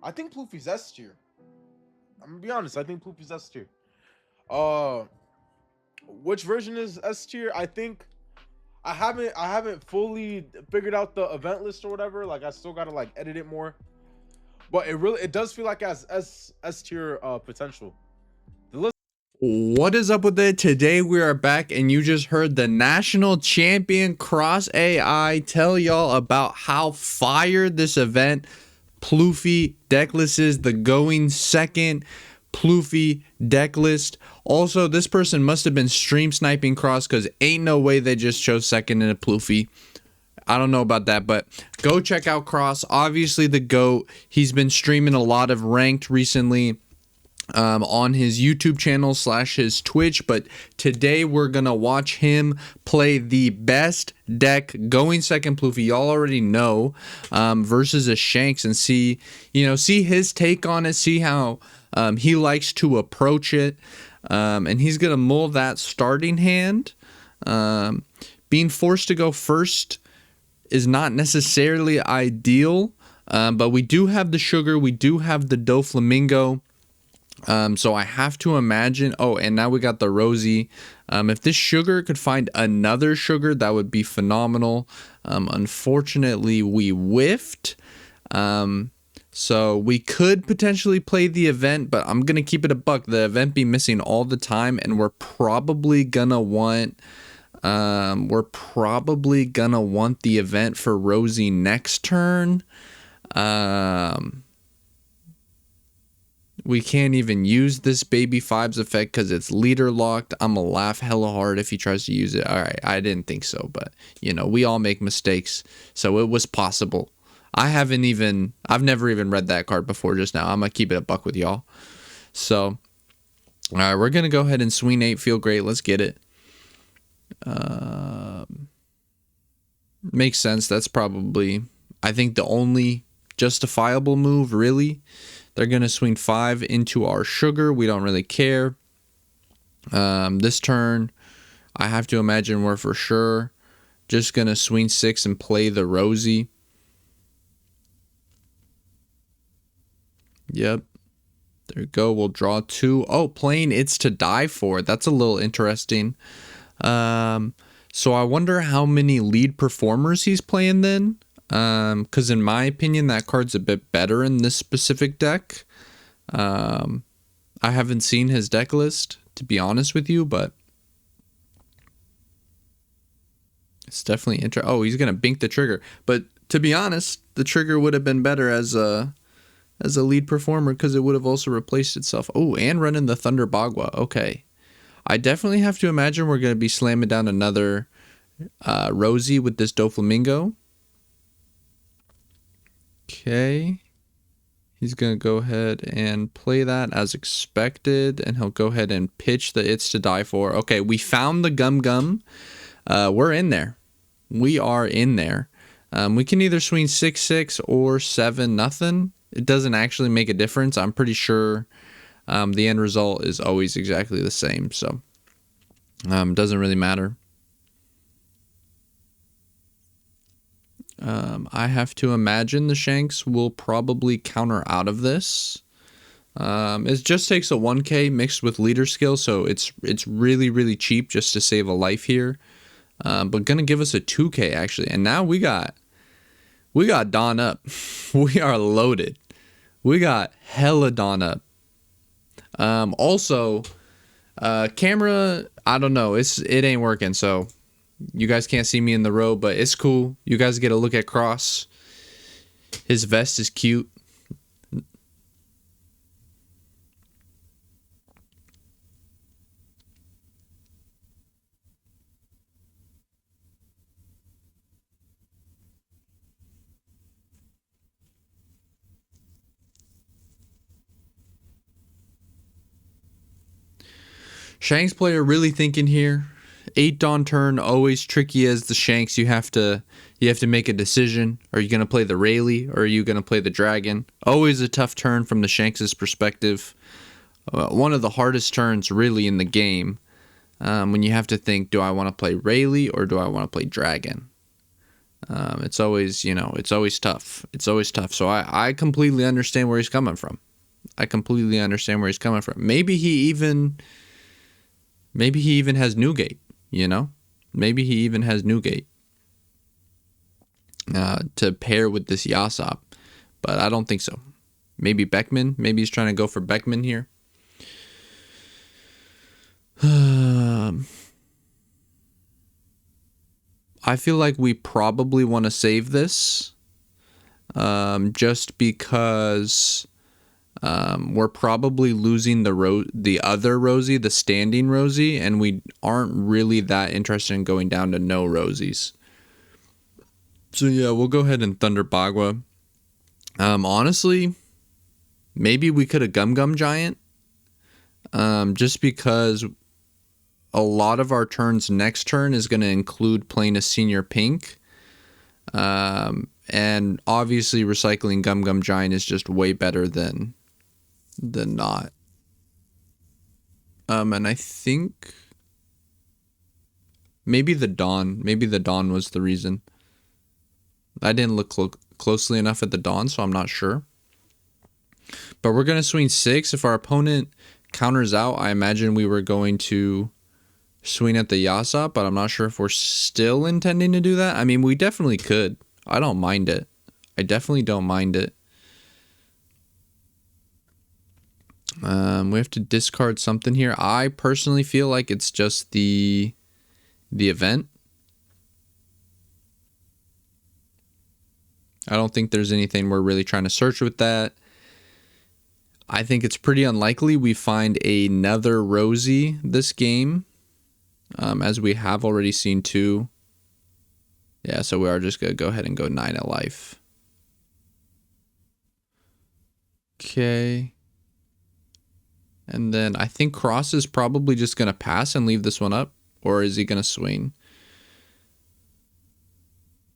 I think Pluffy's S tier. I'm gonna be honest. I think Pluffy's S tier. Uh, which version is S tier? I think I haven't fully figured out the event list or whatever. Like I still gotta like edit it more. But it does feel like it has S tier potential. The list. What is up with it? Today we are back and you just heard the national champion Cross AI tell y'all about how fire this event Pluffy decklist is, the going second Pluffy decklist. Also, this person must have been stream sniping Cross because ain't no way they just chose second in a Pluffy. I don't know about that, but go check out Cross. Obviously the GOAT. He's been streaming a lot of ranked recently on his YouTube channel / his Twitch, but today we're gonna watch him play the best deck going second Pluffy, y'all already know, versus a Shanks, and see his take on it, see how he likes to approach it, and he's gonna mull that starting hand. Being forced to go first is not necessarily ideal, but we do have the sugar, we do have the Doflamingo. So I have to imagine, oh, and now we got the Rosie. If this sugar could find another sugar, that would be phenomenal. Unfortunately, we whiffed. So we could potentially play the event, but I'm going to keep it a buck. The event be missing all the time, and we're probably going to want the event for Rosie next turn. We can't even use this Baby Fives effect because it's leader locked. I'm gonna laugh hella hard if he tries to use it. All right, I didn't think so, but we all make mistakes, so it was possible. I've never even read that card before just now. I'm gonna keep it a buck with y'all. So, all right, we're gonna go ahead and swing 8. Feel great. Let's get it. Makes sense. That's probably, I think, the only justifiable move, really. They're going to swing 5 into our sugar. We don't really care. This turn, I have to imagine we're for sure just going to swing 6 and play the Rosie. Yep. There we go. We'll draw 2. Oh, playing It's to Die For. That's a little interesting. So I wonder how many lead performers he's playing then. Because in my opinion, that card's a bit better in this specific deck. I haven't seen his deck list, to be honest with you, but it's definitely interesting. Oh, he's gonna bink the trigger, but to be honest, the trigger would have been better as a lead performer because it would have also replaced itself. Oh, and running the Thunder Bagua. Okay, I definitely have to imagine we're gonna be slamming down another Rosie with this Doflamingo. Okay, he's going to go ahead and play that as expected, and he'll go ahead and pitch the It's to Die For. Okay, we found the Gum Gum. We're in there. We are in there. We can either swing 6-6 or 7-0. It doesn't actually make a difference. I'm pretty sure the end result is always exactly the same, so doesn't really matter. I have to imagine the Shanks will probably counter out of this. It just takes a 1k mixed with leader skill, so it's really, really cheap just to save a life here. But gonna give us a 2k actually, and now we got Dawn Up. We are loaded. We got hella Dawn Up. Also, camera, I don't know, it ain't working, so you guys can't see me in the row, but it's cool. You guys get a look at Cross. His vest is cute. Shanks player really thinking here. 8 Dawn turn, always tricky as the Shanks. You have to make a decision. Are you going to play the Rayleigh or are you going to play the Dragon? Always a tough turn from the Shanks' perspective. One of the hardest turns really in the game, when you have to think, do I want to play Rayleigh or do I want to play Dragon? It's always, it's always tough. It's always tough. So I completely understand where he's coming from. I completely understand where he's coming from. Maybe he even has Newgate, Maybe he even has Newgate to pair with this Yasop. But I don't think so. Maybe Beckman. Maybe he's trying to go for Beckman here. I feel like we probably want to save this just because we're probably losing the other Rosie, the standing Rosie, and we aren't really that interested in going down to no Rosies. So yeah, we'll go ahead and Thunder Bagua. Honestly, maybe we could have Gum Gum Giant, just because a lot of our turns next turn is going to include playing a Senior Pink. And obviously recycling Gum Gum Giant is just way better than not. And I think maybe the Dawn was the reason. I didn't look closely enough at the Dawn, so I'm not sure. But we're going to swing 6. If our opponent counters out, I imagine we were going to swing at the Yasop, but I'm not sure if we're still intending to do that. I mean, we definitely could. I don't mind it. I definitely don't mind it. We have to discard something here. I personally feel like it's just the event. I don't think there's anything we're really trying to search with that. I think it's pretty unlikely we find another Rosie this game, as we have already seen 2. Yeah, so we are just going to go ahead and go 9 at life. Okay. And then I think Cross is probably just going to pass and leave this one up. Or is he going to swing?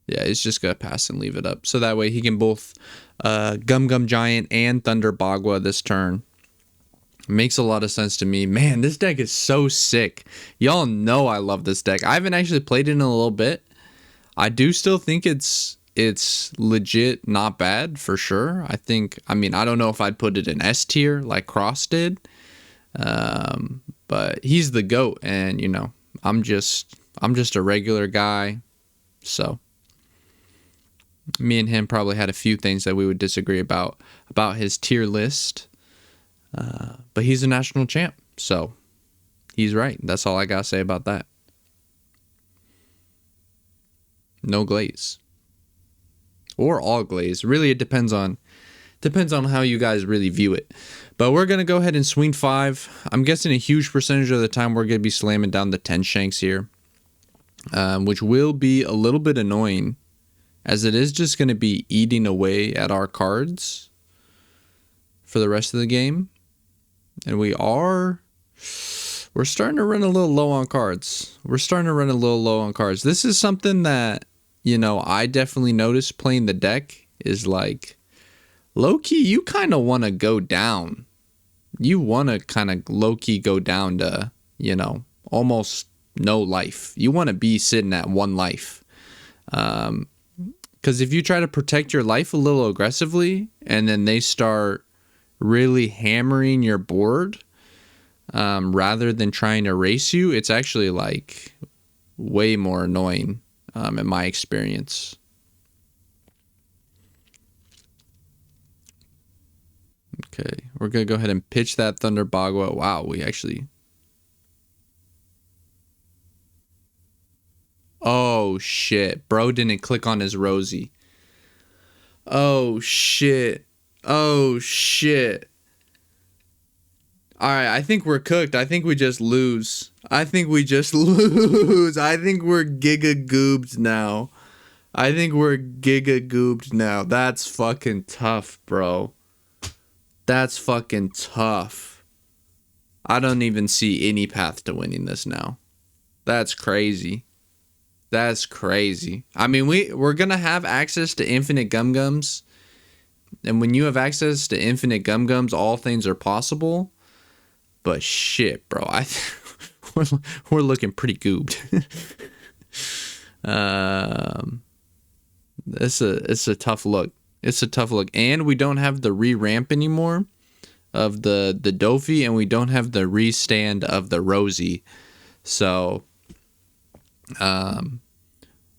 Yeah, he's just going to pass and leave it up. So that way he can both Gum Gum Giant and Thunder Bagua this turn. Makes a lot of sense to me. Man, this deck is so sick. Y'all know I love this deck. I haven't actually played it in a little bit. I do still think it's legit not bad for sure. I don't know if I'd put it in S tier like Cross did. But he's the GOAT, and I'm just a regular guy. So me and him probably had a few things that we would disagree about his tier list. But he's a national champ, so he's right. That's all I gotta say about that. No glaze. Or all glaze. Really, it depends on how you guys really view it. But we're going to go ahead and swing 5. I'm guessing a huge percentage of the time we're going to be slamming down the 10 Shanks here. Which will be a little bit annoying, as it is just going to be eating away at our cards for the rest of the game. And we're starting to run a little low on cards. This is something that, I definitely noticed playing the deck is like, low-key, you kind of want to go down. You want to kind of low-key go down to, almost no life. You want to be sitting at 1 life. Because if you try to protect your life a little aggressively, and then they start really hammering your board, rather than trying to race you, it's actually like way more annoying, in my experience. Okay, we're going to go ahead and pitch that Thunder Bagua. Wow, we actually... Oh, shit. Bro didn't click on his Rosie. Oh, shit. Alright, I think we're cooked. I think we just lose. I think we're giga goobed now. That's fucking tough, bro. That's fucking tough. I don't even see any path to winning this now. That's crazy. I mean, we're gonna have access to infinite Gum Gums. And when you have access to infinite Gum Gums, all things are possible. But shit, bro, we're looking pretty goobed. It's a tough look. It's a tough look. And we don't have the re-ramp anymore of the Dofi, and we don't have the restand of the Rosie. So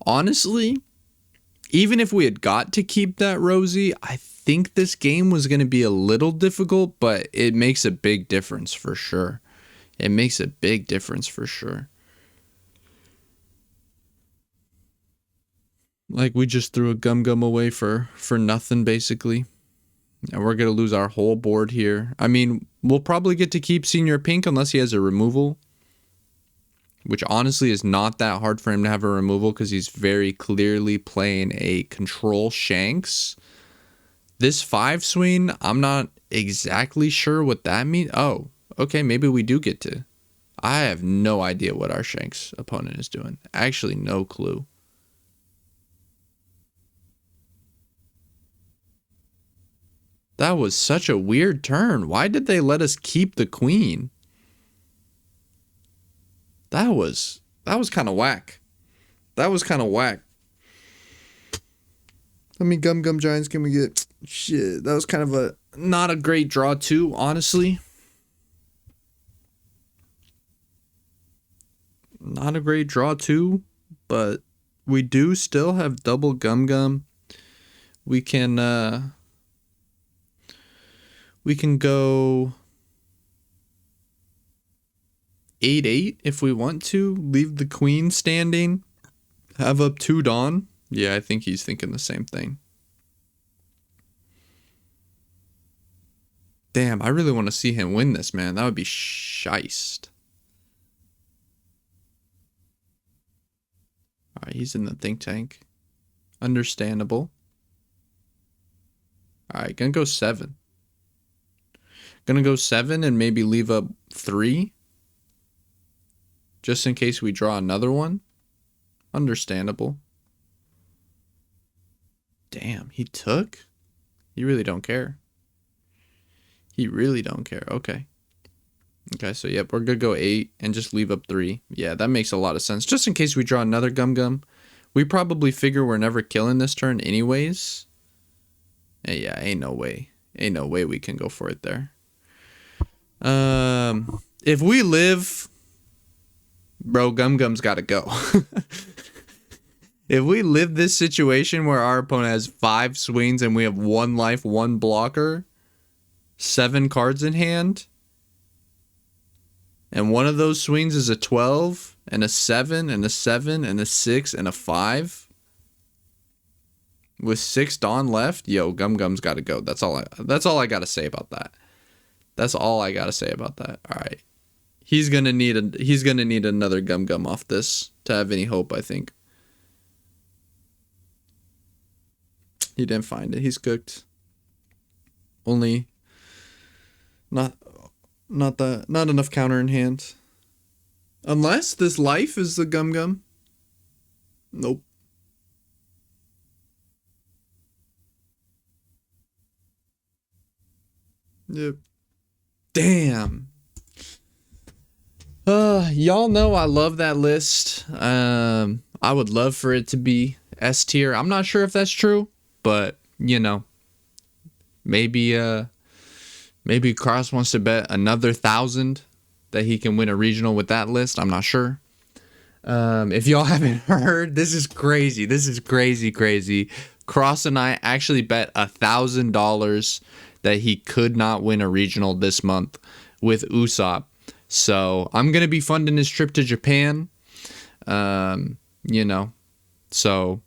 honestly, even if we had got to keep that Rosie, I think this game was going to be a little difficult, but it makes a big difference for sure. It makes a big difference for sure. Like, we just threw a Gum Gum away for nothing, basically. And we're going to lose our whole board here. I mean, we'll probably get to keep Senior Pink unless he has a removal, which honestly is not that hard for him to have a removal because he's very clearly playing a control Shanks. This 5 swing, I'm not exactly sure what that means. Oh, okay, maybe we do get to. I have no idea what our Shanks opponent is doing. Actually, no clue. That was such a weird turn. Why did they let us keep the queen? That was kind of whack. That was kind of whack. How many Gum Gum Giants can we get? Shit, that was kind of not a great draw too, honestly. Not a great draw too, but we do still have double Gum Gum. We can go 8-8 if we want to. Leave the queen standing. Have up 2 Dawn. Yeah, I think he's thinking the same thing. Damn, I really want to see him win this, man. That would be shiced. Alright, he's in the think tank. Understandable. Alright, gonna go 7. Gonna go 7 and maybe leave up 3. Just in case we draw another one. Understandable. Damn, he took? You really don't care. He really don't care. Okay. Okay, so yep, we're gonna go 8 and just leave up 3. Yeah, that makes a lot of sense. Just in case we draw another Gum Gum. We probably figure we're never killing this turn anyways. Yeah, ain't no way. Ain't no way we can go for it there. If we live, bro, Gum Gum's gotta go. If we live this situation where our opponent has 5 swings and we have 1 life, 1 blocker, 7 cards in hand, and one of those swings is a 12 and a 7 and a 7 and a 6 and a 5 with 6 Dawn left, yo, Gum Gum's gotta go. That's all I gotta say about that. That's all I gotta say about that. All right, he's gonna need another Gum Gum off this to have any hope, I think. He didn't find it. He's cooked. Only not enough counter in hand. Unless this life is the Gum Gum. Nope. Yep. Damn. Y'all know I love that list. I would love for it to be S tier. I'm not sure if that's true, but you know, maybe Cross wants to bet another 1,000 that he can win a regional with that list. I'm not sure. If y'all haven't heard, this is crazy. This is crazy. Cross and I actually bet $1,000 that he could not win a regional this month with Usopp. So I'm gonna be funding his trip to Japan. You know, so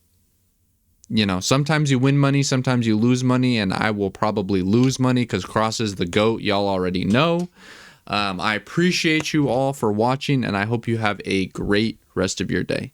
you know, sometimes you win money, sometimes you lose money, and I will probably lose money because Cross is the GOAT. Y'all already know. I appreciate you all for watching, and I hope you have a great rest of your day.